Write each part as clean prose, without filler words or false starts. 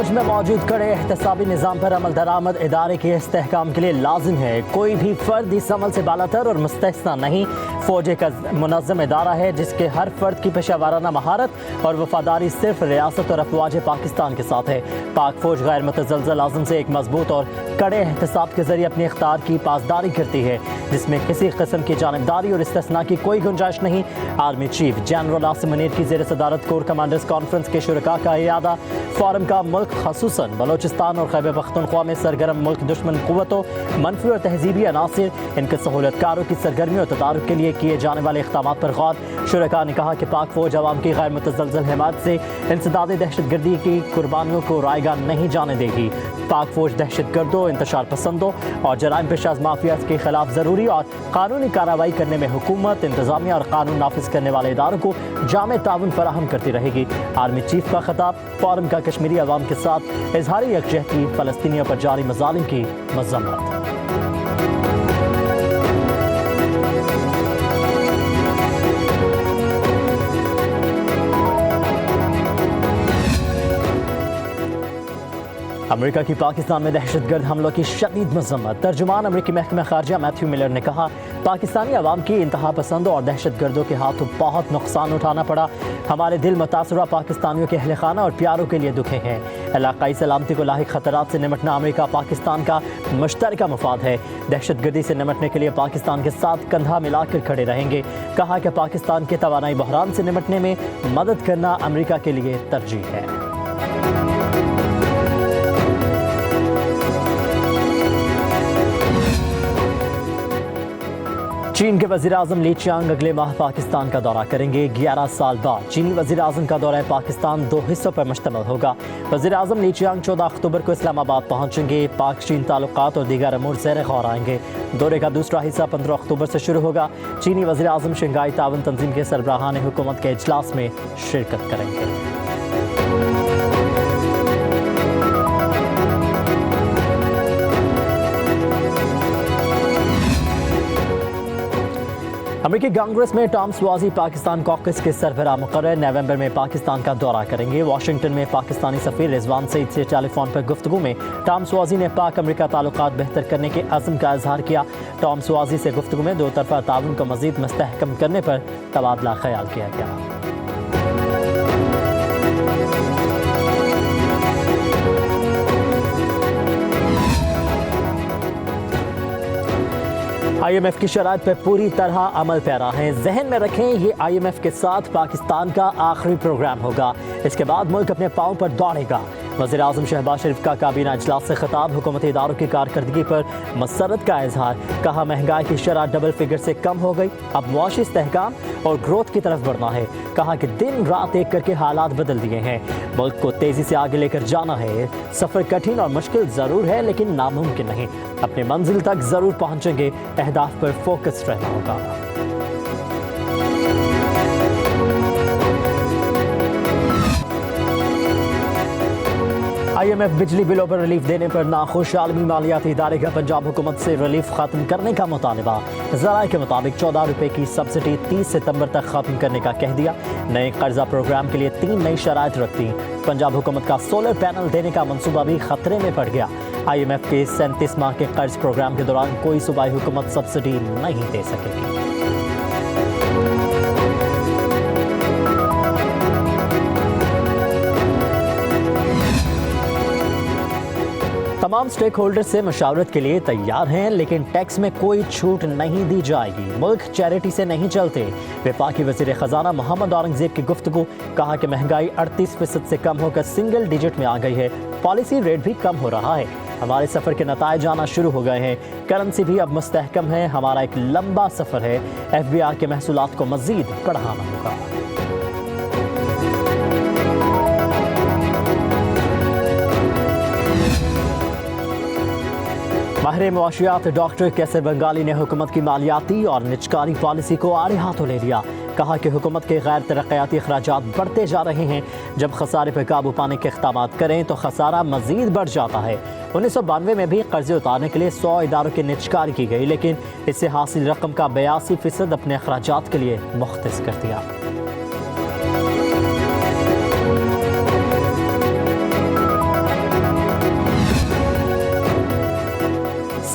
فوج میں موجود کڑے احتسابی نظام پر عمل درآمد ادارے کے استحکام کے لیے لازم ہے. کوئی بھی فرد اس عمل سے بالاتر اور مستثنی نہیں. فوج ایک منظم ادارہ ہے جس کے ہر فرد کی پیشہ ورانہ مہارت اور وفاداری صرف ریاست اور افواج پاکستان کے ساتھ ہے. پاک فوج غیر متزلزل عزم سے ایک مضبوط اور کڑے احتساب کے ذریعے اپنے اختیار کی پاسداری کرتی ہے جس میں کسی قسم کی جانبداری اور استثناء کی کوئی گنجائش نہیں. Army chief general Asim Munir کی زیر صدارت کور کمانڈرز کانفرنس کے شرکاء کا اعادہ. فورم کا ملک خصوصاً بلوچستان اور خیبر پختونخوا میں سرگرم ملک دشمن قوتوں، منفی اور تہذیبی عناصر، ان کے سہولت کاروں کی سرگرمی اور تدارک کے لیے کیے جانے والے اقدامات پر غور. شرکاء نے کہا کہ پاک فوج عوام کی غیر متزلزل حمایت سے انسداد دہشت گردی کی قربانیوں کو رائے گاہ نہیں جانے دے گی. پاک فوج دہشت گردوں، انتشار پسندوں اور جرائم پیشہ مافیاز کے خلاف ضروری اور قانونی کارروائی کرنے میں حکومت، انتظامیہ اور قانون نافذ کرنے والے اداروں کو جامع تعاون فراہم کرتی رہے گی. آرمی چیف کا خطاب. فورم کا کشمیری عوام کے ساتھ اظہار یکجہتی، فلسطینیوں پر جاری مظالم کی مذمت. امریکہ کی پاکستان میں دہشت گرد حملوں کی شدید مذمت. ترجمان امریکی محکمہ خارجہ میتھیو ملر نے کہا پاکستانی عوام کی انتہا پسندوں اور دہشت گردوں کے ہاتھوں بہت نقصان اٹھانا پڑا. ہمارے دل متاثرہ پاکستانیوں کے اہل خانہ اور پیاروں کے لیے دکھے ہیں. علاقائی سلامتی کو لاحق خطرات سے نمٹنا امریکہ پاکستان کا مشترکہ مفاد ہے. دہشت گردی سے نمٹنے کے لیے پاکستان کے ساتھ کندھا ملا کر کھڑے رہیں گے. کہا کہ پاکستان کے توانائی بحران سے نمٹنے میں مدد کرنا امریکہ کے لیے ترجیح ہے. چین کے وزیر اعظم لی چیانگ اگلے ماہ پاکستان کا دورہ کریں گے. 11 سال بعد چینی وزیر اعظم کا دورہ پاکستان 2 حصوں پر مشتمل ہوگا. وزیر اعظم لی چیانگ 14 اکتوبر کو اسلام آباد پہنچیں گے. پاک چین تعلقات اور دیگر امور زیر غور آئیں گے. دورے کا دوسرا حصہ 15 اکتوبر سے شروع ہوگا. چینی وزیر اعظم شنگھائی تعاون تنظیم کے سربراہان حکومت کے اجلاس میں شرکت کریں گے. امریکی کانگریس میں ٹام سوازی پاکستان کاکس کے سربراہ مقرر. نومبر میں پاکستان کا دورہ کریں گے. واشنگٹن میں پاکستانی سفیر رضوان سعید سے ٹیلی فون پر گفتگو میں ٹام سوازی نے پاک امریکہ تعلقات بہتر کرنے کے عزم کا اظہار کیا. ٹام سوازی سے گفتگو میں 2 طرفہ تعاون کو مزید مستحکم کرنے پر تبادلہ خیال کیا گیا. آئی ایم ایف کی شرائط پر پوری طرح عمل پیرا ہیں. ذہن میں رکھیں یہ آئی ایم ایف کے ساتھ پاکستان کا آخری پروگرام ہوگا. اس کے بعد ملک اپنے پاؤں پر دوڑے گا. وزیر اعظم شہباز شریف کا کابینہ اجلاس سے خطاب. حکومتی اداروں کی کارکردگی پر مسرت کا اظہار. کہا مہنگائی کی شرح ڈبل فگر سے کم ہو گئی. اب معاشی استحکام اور گروتھ کی طرف بڑھنا ہے. کہا کہ دن رات ایک کر کے حالات بدل دیے ہیں. ملک کو تیزی سے آگے لے کر جانا ہے. سفر کٹھن اور مشکل ضرور ہے لیکن ناممکن نہیں. اپنے منزل تک ضرور پہنچیں گے. اہداف پر فوکس رہنا ہوگا. آئی ایم ایف بجلی بلوں پر ریلیف دینے پر ناخوش. عالمی مالیاتی ادارے کا پنجاب حکومت سے ریلیف ختم کرنے کا مطالبہ. ذرائع کے مطابق 14 روپے کی سبسڈی 30 ستمبر تک ختم کرنے کا کہہ دیا. نئے قرضہ پروگرام کے لیے 3 نئی شرائط رکھ دی. پنجاب حکومت کا سولر پینل دینے کا منصوبہ بھی خطرے میں پڑ گیا. آئی ایم ایف کے 37 ماہ کے قرض پروگرام کے دوران کوئی صوبائی حکومت سبسڈی نہیں دے سکے گی. تمام سٹیک ہولڈر سے مشاورت کے لیے تیار ہیں لیکن ٹیکس میں کوئی چھوٹ نہیں دی جائے گی. ملک چیریٹی سے نہیں چلتے. وفاقی وزیر خزانہ محمد اورنگزیب کی گفتگو. کہا کہ مہنگائی 38% سے کم ہو کر سنگل ڈیجٹ میں آ گئی ہے. پالیسی ریٹ بھی کم ہو رہا ہے. ہمارے سفر کے نتائج آنا شروع ہو گئے ہیں. کرنسی بھی اب مستحکم ہے. ہمارا ایک لمبا سفر ہے. ایف بی آر کے محصولات کو مزید بڑھانا ہوگا. ماہر معاشیات ڈاکٹر کیسر بنگالی نے حکومت کی مالیاتی اور نجکاری پالیسی کو آڑے ہاتھوں لے لیا. کہا کہ حکومت کے غیر ترقیاتی اخراجات بڑھتے جا رہے ہیں. جب خسارے پر قابو پانے کے اقدامات کریں تو خسارہ مزید بڑھ جاتا ہے. 1992 میں بھی قرضے اتارنے کے لیے 100 اداروں کی نجکاری کی گئی لیکن اس سے حاصل رقم کا 82% اپنے اخراجات کے لیے مختص کر دیا.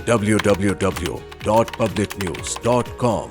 www.publicnews.com